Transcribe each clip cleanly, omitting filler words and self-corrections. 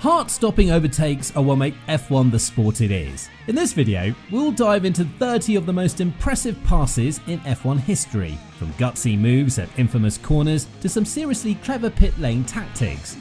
Heart-stopping overtakes are what make F1 the sport it is. In this video, we'll dive into 30 of the most impressive passes in F1 history, from gutsy moves at infamous corners to some seriously clever pit lane tactics.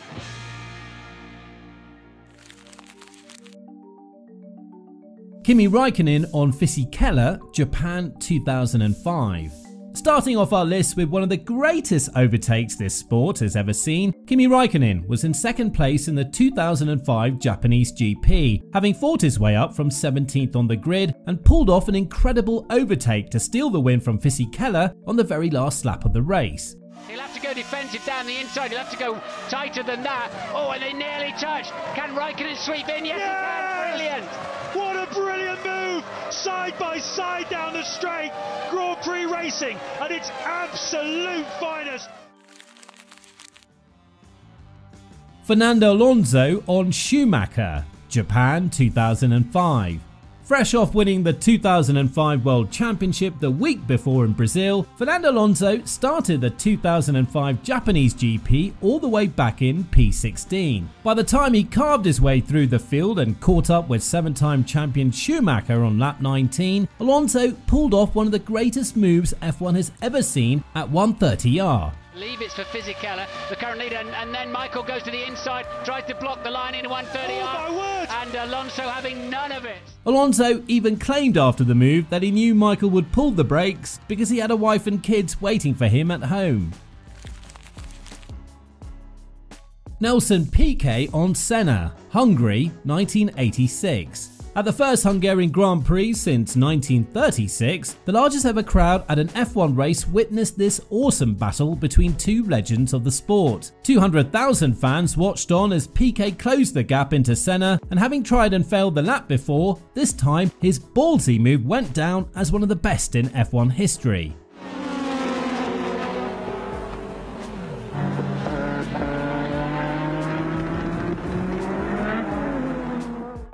Kimi Raikkonen on Fisichella, Japan 2005. Starting off our list with one of the greatest overtakes this sport has ever seen, Kimi Raikkonen was in second place in the 2005 Japanese GP, having fought his way up from 17th on the grid and pulled off an incredible overtake to steal the win from Fisichella on the very last lap of the race. He'll have to go defensive down the inside, he'll have to go tighter than that. Oh, and they nearly touched. Can Raikkonen sweep in? Yes, he can. Brilliant. What a brilliant move! Side by side down the straight. Grand Prix racing at its absolute finest. Fernando Alonso on Schumacher, Japan 2005. Fresh off winning the 2005 World Championship the week before in Brazil, Fernando Alonso started the 2005 Japanese GP all the way back in P16. By the time he carved his way through the field and caught up with 7-time champion Schumacher on lap 19, Alonso pulled off one of the greatest moves F1 has ever seen at 130R. Leave it's for Fisichella, the current leader, and then Michael goes to the inside, tries to block the line in 130R, and Alonso having none of it. Alonso even claimed after the move that he knew Michael would pull the brakes because he had a wife and kids waiting for him at home. Nelson Piquet on Senna, Hungary 1986. At the first Hungarian Grand Prix since 1936, the largest ever crowd at an F1 race witnessed this awesome battle between two legends of the sport. 200,000 fans watched on as Piquet closed the gap into Senna, and having tried and failed the lap before, this time his ballsy move went down as one of the best in F1 history.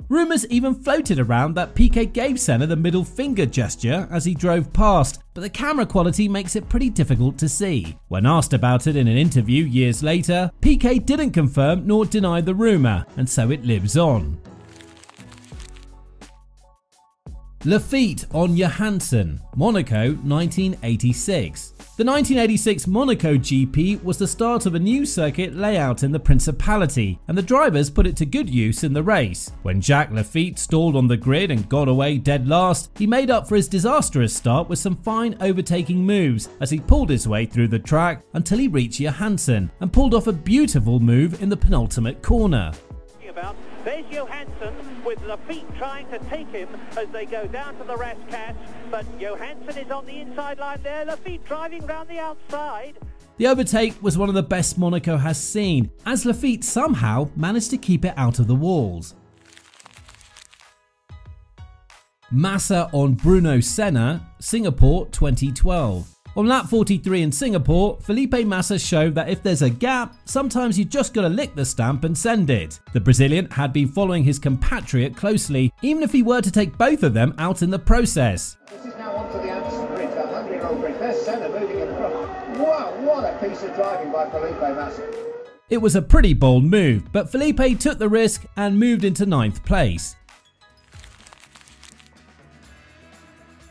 Rumours even floated around that Piquet gave Senna the middle finger gesture as he drove past, but the camera quality makes it pretty difficult to see. When asked about it in an interview years later, Piquet didn't confirm nor deny the rumour, and so it lives on. Lafitte on Johansson, Monaco 1986. The 1986 Monaco GP was the start of a new circuit layout in the Principality, and the drivers put it to good use in the race. When Jacques Lafitte stalled on the grid and got away dead last, he made up for his disastrous start with some fine overtaking moves as he pulled his way through the track until he reached Johansson and pulled off a beautiful move in the penultimate corner. There's Johansson with Lafitte trying to take him as they go down to the rest catch, but Johansson is on the inside line there, Lafitte driving round the outside. The overtake was one of the best Monaco has seen, as Lafitte somehow managed to keep it out of the walls. Massa on Bruno Senna, Singapore 2012. On lap 43 in Singapore, Felipe Massa showed that if there's a gap, sometimes you just gotta lick the stamp and send it. The Brazilian had been following his compatriot closely, even if he were to take both of them out in the process. This is now onto the Anderson Bridge, the Hungary Grand Prix. There's Senna moving in front. Wow, what a piece of driving by Felipe Massa. It was a pretty bold move, but Felipe took the risk and moved into 9th place.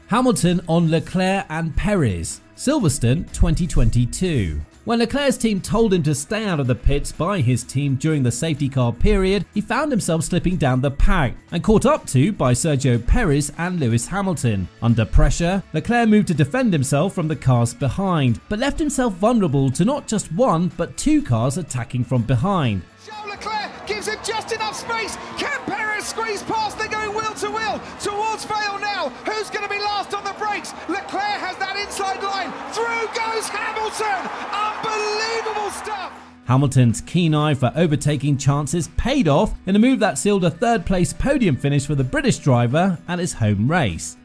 Hamilton on Leclerc and Perez, Silverstone 2022. When Leclerc's team told him to stay out of the pits by his team during the safety car period, he found himself slipping down the pack and caught up to by Sergio Perez and Lewis Hamilton. Under pressure, Leclerc moved to defend himself from the cars behind, but left himself vulnerable to not just one but two cars attacking from behind. Charles Leclerc gives him just enough space. Can Perez squeeze past? They're going wheel to wheel towards Vettel now. Who's going to be last on the brakes? Leclerc has that inside line. Through goes Hamilton. Unbelievable stuff. Hamilton's keen eye for overtaking chances paid off in a move that sealed a 3rd place podium finish for the British driver at his home race.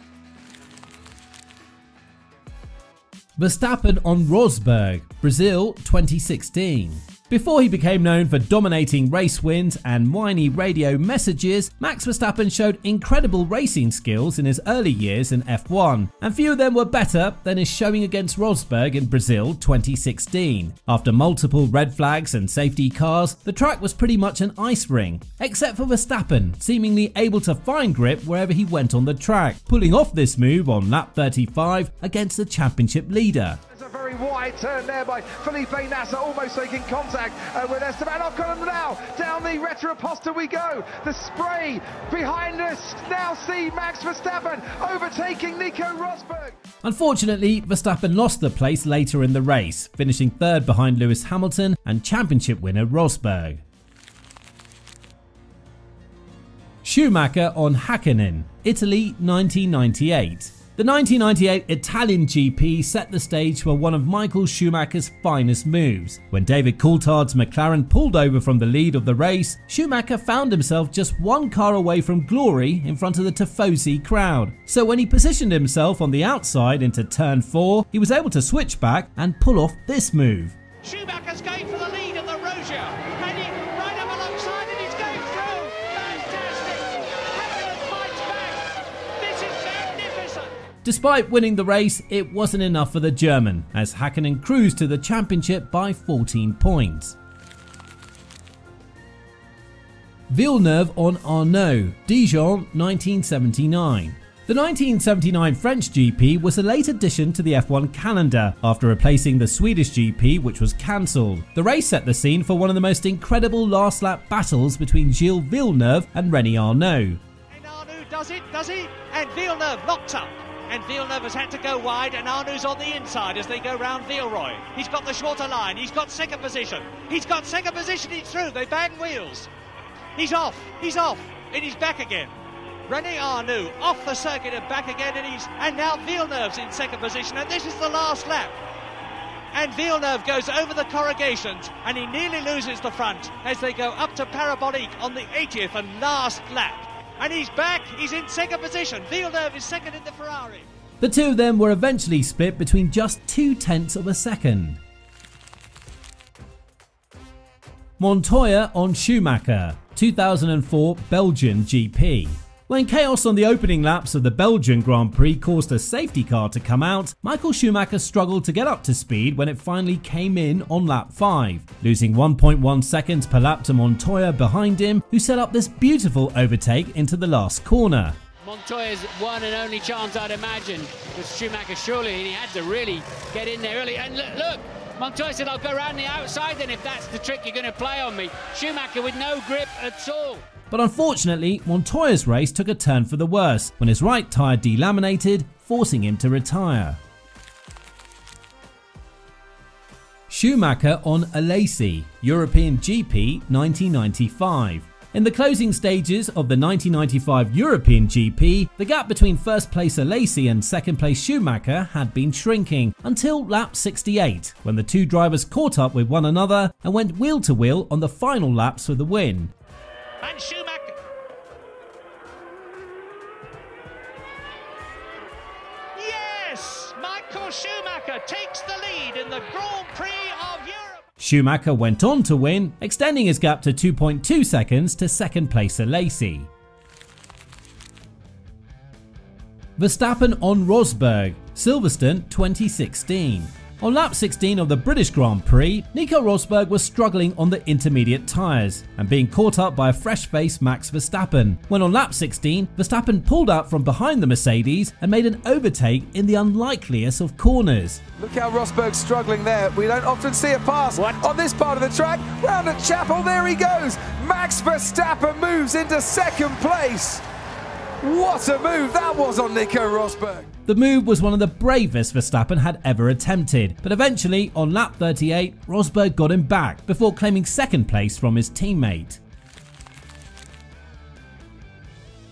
Verstappen on Rosberg, Brazil 2016. Before he became known for dominating race wins and whiny radio messages, Max Verstappen showed incredible racing skills in his early years in F1, and few of them were better than his showing against Rosberg in Brazil 2016. After multiple red flags and safety cars, the track was pretty much an ice ring, except for Verstappen, seemingly able to find grip wherever he went on the track, pulling off this move on lap 35 against the championship leader. There's a very wide turn there by Felipe Massa, almost making contact with Esteban Ocon. Now down the retroposta we go. The spray behind us. Now see Max Verstappen overtaking Nico Rosberg. Unfortunately, Verstappen lost the place later in the race, finishing third behind Lewis Hamilton and championship winner Rosberg. Schumacher on Hacken, Italy 1998. The 1998 Italian GP set the stage for one of Michael Schumacher's finest moves. When David Coulthard's McLaren pulled over from the lead of the race, Schumacher found himself just one car away from glory in front of the Tifosi crowd. So when he positioned himself on the outside into turn 4, he was able to switch back and pull off this move. Schumacher's going for the lead of the Rosia, heading right up alongside, and he's going through. Fantastic! Hacken fights back. This is magnificent. Despite winning the race, it wasn't enough for the German, as Hakkinen cruised to the championship by 14 points. Villeneuve on Arno, Dijon 1979. The 1979 French GP was a late addition to the F1 calendar after replacing the Swedish GP, which was cancelled. The race set the scene for one of the most incredible last lap battles between Gilles Villeneuve and René Arnoux. And Arnoux does he? And Villeneuve locks up. And Villeneuve has had to go wide, and Arnoux on the inside as they go round Villeroy. He's got the shorter line, he's got second position. He's through, they bang wheels. He's off, and he's back again. René Arnoux off the circuit and back again, and now Villeneuve's in second position, and this is the last lap. And Villeneuve goes over the corrugations, and he nearly loses the front as they go up to Parabolique on the 80th and last lap. And he's back, he's in second position. Villeneuve is second in the Ferrari. The two of them were eventually split between just 0.2 of a second. Montoya on Schumacher, 2004 Belgian GP. When chaos on the opening laps of the Belgian Grand Prix caused a safety car to come out, Michael Schumacher struggled to get up to speed when it finally came in on lap 5, losing 1.1 seconds per lap to Montoya behind him, who set up this beautiful overtake into the last corner. Montoya's one and only chance, I'd imagine, with Schumacher surely, and he had to really get in there early. And look, Montoya said, I'll go around the outside then if that's the trick you're going to play on me. Schumacher with no grip at all. But unfortunately, Montoya's race took a turn for the worse when his right tyre delaminated, forcing him to retire. Schumacher on Alesi, European GP 1995. In the closing stages of the 1995 European GP, the gap between first place Alesi and second place Schumacher had been shrinking until lap 68, when the two drivers caught up with one another and went wheel to wheel on the final laps for the win. And Schumacher. Yes! Michael Schumacher takes the lead in the Grand Prix of Europe. Schumacher went on to win, extending his gap to 2.2 seconds to second place Alesi. Verstappen on Rosberg, Silverstone 2016. On lap 16 of the British Grand Prix, Nico Rosberg was struggling on the intermediate tyres and being caught up by a fresh-faced Max Verstappen, when on lap 16, Verstappen pulled out from behind the Mercedes and made an overtake in the unlikeliest of corners. Look how Rosberg's struggling there. We don't often see a pass on this part of the track. Round at Chapel, there he goes. Max Verstappen moves into second place. What a move that was on Nico Rosberg. The move was one of the bravest Verstappen had ever attempted, but eventually, on lap 38, Rosberg got him back before claiming second place from his teammate.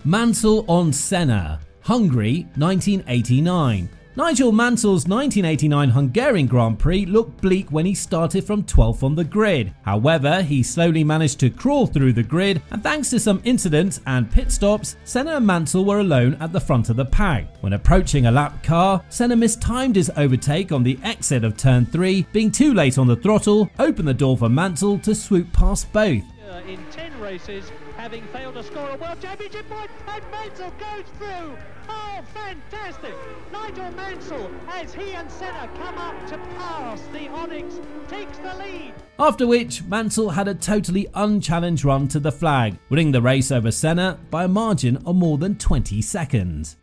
Mansell on Senna, Hungary 1989. Nigel Mansell's 1989 Hungarian Grand Prix looked bleak when he started from 12th on the grid. However, he slowly managed to crawl through the grid, and thanks to some incidents and pit stops, Senna and Mansell were alone at the front of the pack. When approaching a lap car, Senna mistimed his overtake on the exit of turn 3, being too late on the throttle, opened the door for Mansell to swoop past both. In 10 races, having failed to score a World Championship point, and Mansell goes through. Oh, fantastic! Nigel Mansell, as he and Senna come up to pass the Onyx, takes the lead. After which, Mansell had a totally unchallenged run to the flag, winning the race over Senna by a margin of more than 20 seconds.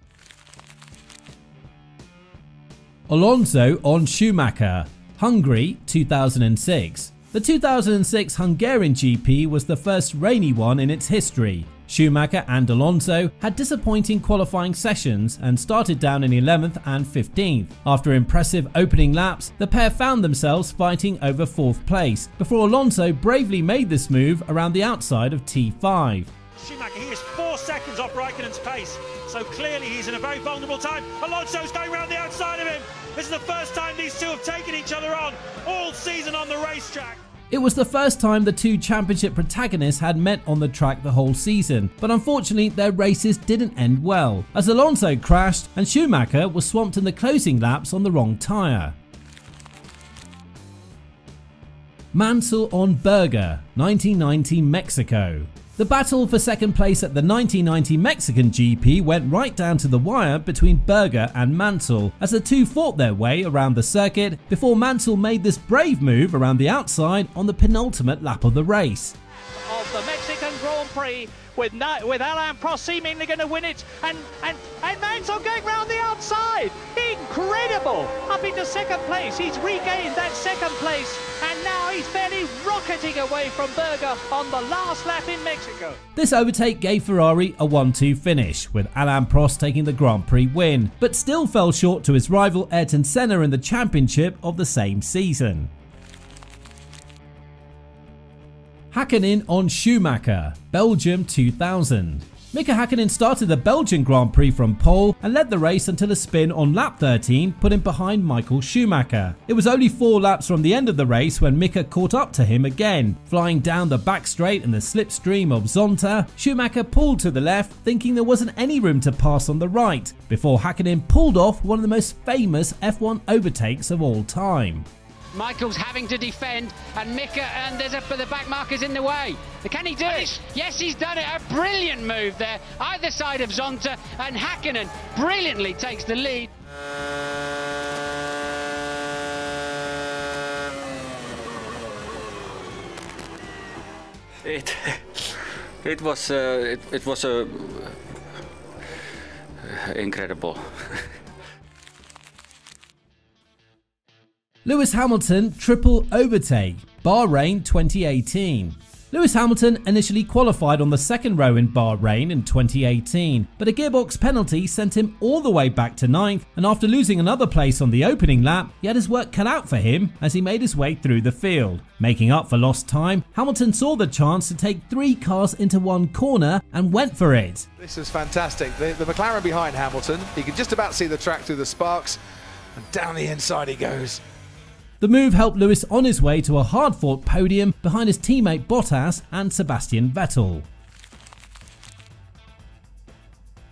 Alonso on Schumacher, Hungary 2006. The 2006 Hungarian GP was the first rainy one in its history. Schumacher and Alonso had disappointing qualifying sessions and started down in 11th and 15th. After impressive opening laps, the pair found themselves fighting over 4th place, before Alonso bravely made this move around the outside of T5. Schumacher, he is 4 seconds off Raikkonen's pace, so clearly he's in a very vulnerable time. Alonso's going around the outside of him. This is the first time these two have taken each other on all season on the racetrack. It was the first time the two championship protagonists had met on the track the whole season, but unfortunately their races didn't end well, as Alonso crashed and Schumacher was swamped in the closing laps on the wrong tyre. Mansell on Berger, 1990 Mexico. The battle for second place at the 1990 Mexican GP went right down to the wire between Berger and Mansell as the two fought their way around the circuit before Mansell made this brave move around the outside on the penultimate lap of the race. Of the Mexican Grand Prix, with Alain Prost seemingly going to win it, and Mansell going round the outside. Incredible! Up into second place, he's regained that second place, and now he's fairly rocketing away from Berger on the last lap in Mexico. This overtake gave Ferrari a 1-2 finish, with Alain Prost taking the Grand Prix win, but still fell short to his rival Ayrton Senna in the championship of the same season. Hacken on Schumacher, Belgium 2000. Mika Hakkinen started the Belgian Grand Prix from pole and led the race until a spin on lap 13 put him behind Michael Schumacher. It was only 4 laps from the end of the race when Mika caught up to him again. Flying down the back straight in the slipstream of Zonta, Schumacher pulled to the left thinking there wasn't any room to pass on the right, before Hakkinen pulled off one of the most famous F1 overtakes of all time. Michael's having to defend, and Mika, and the back marker's in the way. Can he do it? Yes, he's done it. A brilliant move there, either side of Zonta, and Hakkinen brilliantly takes the lead. It was incredible. Lewis Hamilton triple overtake, Bahrain 2018. Lewis Hamilton initially qualified on the second row in Bahrain in 2018, but a gearbox penalty sent him all the way back to 9th, and after losing another place on the opening lap, he had his work cut out for him as he made his way through the field. Making up for lost time, Hamilton saw the chance to take 3 cars into one corner and went for it. This is fantastic. The McLaren behind Hamilton, he can just about see the track through the sparks, and down the inside he goes. The move helped Lewis on his way to a hard-fought podium behind his teammate Bottas and Sebastian Vettel.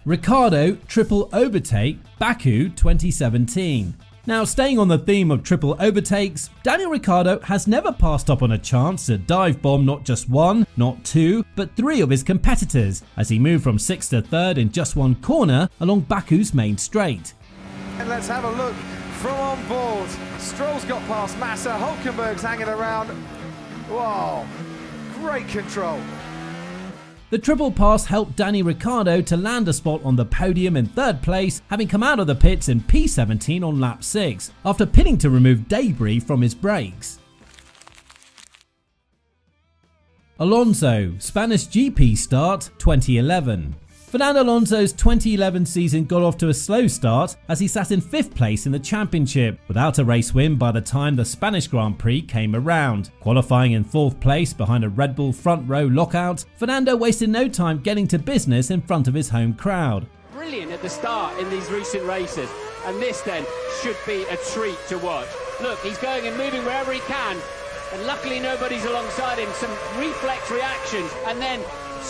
Ricciardo triple overtake, Baku 2017. Now, staying on the theme of triple overtakes, Daniel Ricciardo has never passed up on a chance to dive bomb not just 1, not 2, but 3 of his competitors as he moved from 6th to 3rd in just one corner along Baku's main straight. And let's have a look from on board. Stroll's got past Massa, Hülkenberg's hanging around. Wow, great control. The triple pass helped Danny Ricciardo to land a spot on the podium in 3rd place, having come out of the pits in P17 on lap 6, after pinning to remove debris from his brakes. Alonso, Spanish GP start 2011. Fernando Alonso's 2011 season got off to a slow start as he sat in 5th place in the championship, without a race win by the time the Spanish Grand Prix came around. Qualifying in 4th place behind a Red Bull front row lockout, Fernando wasted no time getting to business in front of his home crowd. Brilliant at the start in these recent races. And this then should be a treat to watch. Look, he's going and moving wherever he can, and luckily nobody's alongside him. Some reflex reactions, and then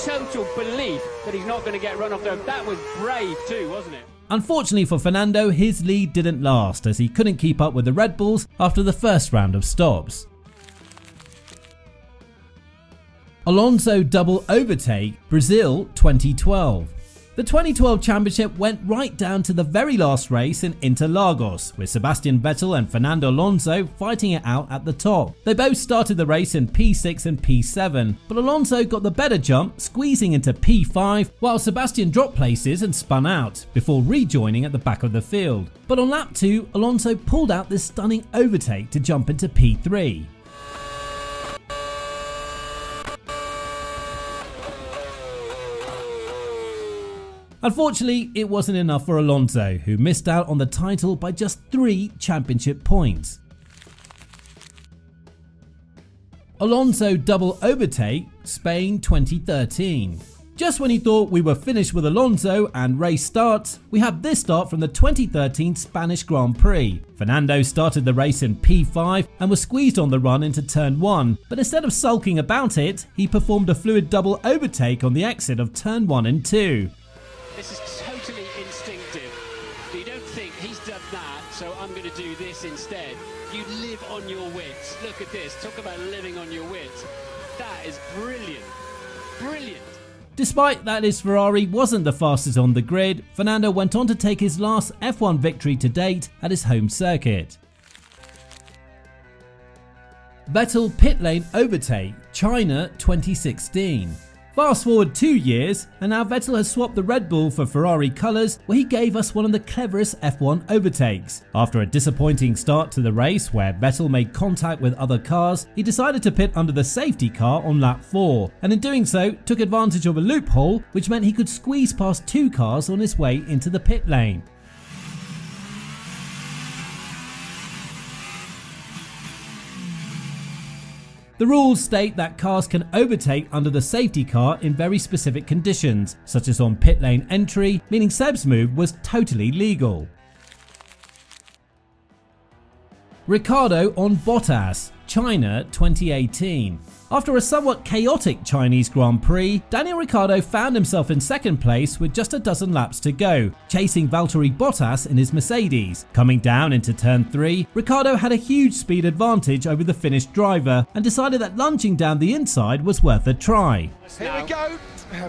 total belief that he's not going to get run off there. That was brave too, wasn't it? Unfortunately for Fernando, his lead didn't last as he couldn't keep up with the Red Bulls after the first round of stops. Alonso double overtake, Brazil 2012. The 2012 championship went right down to the very last race in Interlagos, with Sebastian Vettel and Fernando Alonso fighting it out at the top. They both started the race in P6 and P7, but Alonso got the better jump, squeezing into P5, while Sebastian dropped places and spun out, before rejoining at the back of the field. But on lap 2, Alonso pulled out this stunning overtake to jump into P3. Unfortunately, it wasn't enough for Alonso, who missed out on the title by just 3 championship points. Alonso double overtake, Spain 2013. Just when he thought we were finished with Alonso and race starts, we have this start from the 2013 Spanish Grand Prix. Fernando started the race in P5 and was squeezed on the run into turn 1, but instead of sulking about it, he performed a fluid double overtake on the exit of turn 1 and 2. This is totally instinctive. You don't think he's done that, so I'm going to do this instead. You live on your wits. Look at this. Talk about living on your wits. That is brilliant. Brilliant. Despite that his Ferrari wasn't the fastest on the grid, Fernando went on to take his last F1 victory to date at his home circuit. Vettel pit lane overtake, China 2016. Fast forward 2 years, and now Vettel has swapped the Red Bull for Ferrari colours, where he gave us one of the cleverest F1 overtakes. After a disappointing start to the race where Vettel made contact with other cars, he decided to pit under the safety car on lap 4, and in doing so took advantage of a loophole which meant he could squeeze past 2 cars on his way into the pit lane. The rules state that cars can overtake under the safety car in very specific conditions, such as on pit lane entry, meaning Seb's move was totally legal. Ricciardo on Bottas, China 2018. After a somewhat chaotic Chinese Grand Prix, Daniel Ricciardo found himself in second place with just a dozen laps to go, chasing Valtteri Bottas in his Mercedes. Coming down into turn 3, Ricciardo had a huge speed advantage over the Finnish driver and decided that lunging down the inside was worth a try. Here we go.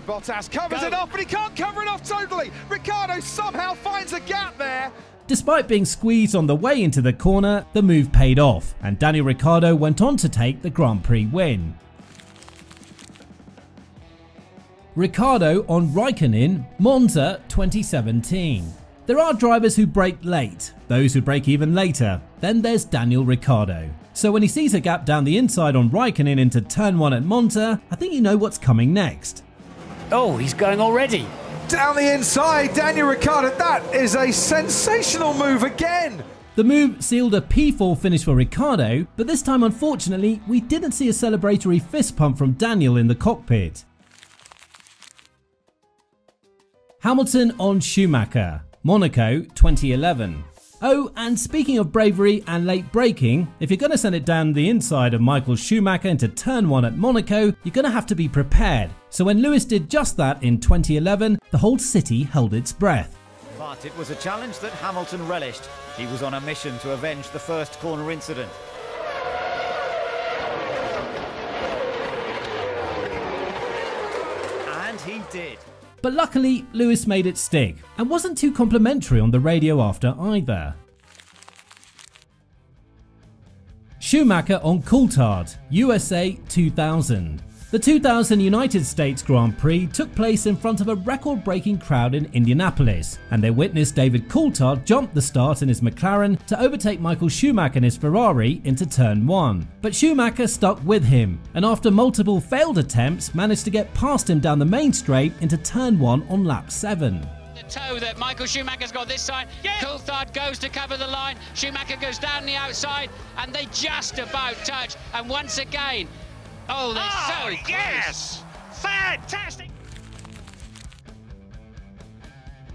Bottas covers it off, but he can't cover it off totally. Ricciardo somehow finds a gap there. Despite being squeezed on the way into the corner, the move paid off, and Daniel Ricciardo went on to take the Grand Prix win. Ricciardo on Raikkonen, Monza 2017. There are drivers who brake late, those who brake even later, then there's Daniel Ricciardo. So when he sees a gap down the inside on Raikkonen into turn 1 at Monza, I think you know what's coming next. Oh, he's going already. Down the inside, Daniel Ricciardo, that is a sensational move again. The move sealed a P4 finish for Ricciardo, but this time unfortunately we didn't see a celebratory fist pump from Daniel in the cockpit. Hamilton on Schumacher, Monaco 2011. Oh, and speaking of bravery and late braking, if you're going to send it down the inside of Michael Schumacher into turn 1 at Monaco, you're going to have to be prepared. So when Lewis did just that in 2011, the whole city held its breath. But it was a challenge that Hamilton relished. He was on a mission to avenge the first corner incident. And he did. But luckily, Lewis made it stick and wasn't too complimentary on the radio after either. Schumacher on Coulthard, USA 2000. The 2000 United States Grand Prix took place in front of a record-breaking crowd in Indianapolis, and they witnessed David Coulthard jump the start in his McLaren to overtake Michael Schumacher in his Ferrari into turn 1. But Schumacher stuck with him, and after multiple failed attempts managed to get past him down the main straight into turn 1 on lap 7. The toe that Michael Schumacher's got this side. Coulthard goes to cover the line. Schumacher goes down the outside, and they just about touch. And once again, oh, they're so close. Yes! Fantastic!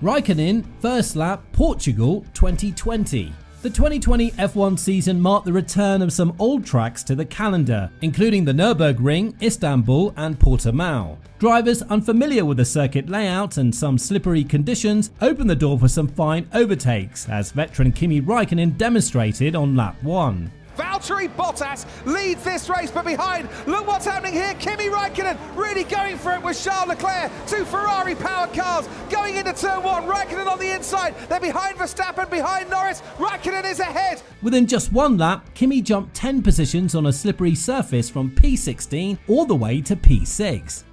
Raikkonen, first lap, Portugal 2020. The 2020 F1 season marked the return of some old tracks to the calendar, including the Nürburgring, Istanbul and Portimao. Drivers unfamiliar with the circuit layout and some slippery conditions opened the door for some fine overtakes, as veteran Kimi Raikkonen demonstrated on lap 1. Valtteri Bottas leads this race, but behind, look what's happening here. Kimi Raikkonen really going for it with Charles Leclerc. Two Ferrari-powered cars going into turn 1. Raikkonen on the inside. They're behind Verstappen, behind Norris. Raikkonen is ahead. Within just one lap, Kimi jumped 10 positions on a slippery surface from P16 all the way to P6.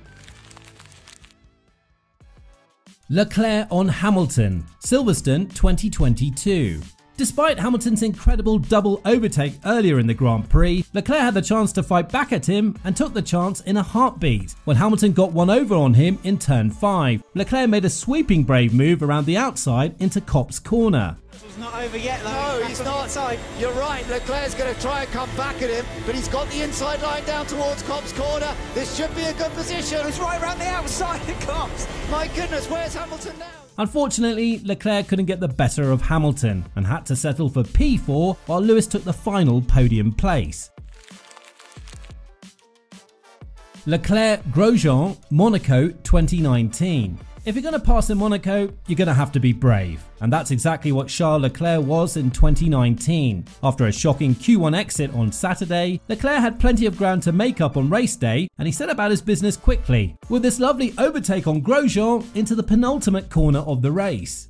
Leclerc on Hamilton, Silverstone 2022. Despite Hamilton's incredible double overtake earlier in the Grand Prix, Leclerc had the chance to fight back at him and took the chance in a heartbeat when Hamilton got one over on him in turn 5. Leclerc made a sweeping brave move around the outside into Copse corner. It's not over yet though. No, he's not. You're right, Leclerc's going to try and come back at him, but he's got the inside line down towards Copse corner. This should be a good position. It's right around the outside of Copse. My goodness, where's Hamilton now? Unfortunately, Leclerc couldn't get the better of Hamilton and had to settle for P4 while Lewis took the final podium place. Leclerc-Grosjean, Monaco 2019. If you're going to pass in Monaco, you're going to have to be brave. And that's exactly what Charles Leclerc was in 2019. After a shocking Q1 exit on Saturday, Leclerc had plenty of ground to make up on race day and he set about his business quickly, with this lovely overtake on Grosjean into the penultimate corner of the race.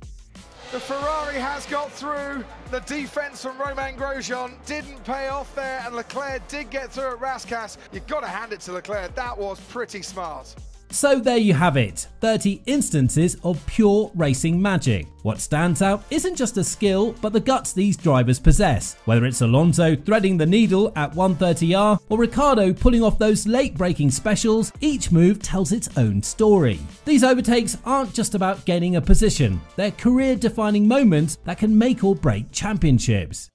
The Ferrari has got through. The defence from Romain Grosjean didn't pay off there, and Leclerc did get through at Rascasse. You've got to hand it to Leclerc. That was pretty smart. So there you have it, 30 instances of pure racing magic. What stands out isn't just the skill, but the guts these drivers possess. Whether it's Alonso threading the needle at 130R or Ricciardo pulling off those late-breaking specials, each move tells its own story. These overtakes aren't just about gaining a position, they're career-defining moments that can make or break championships.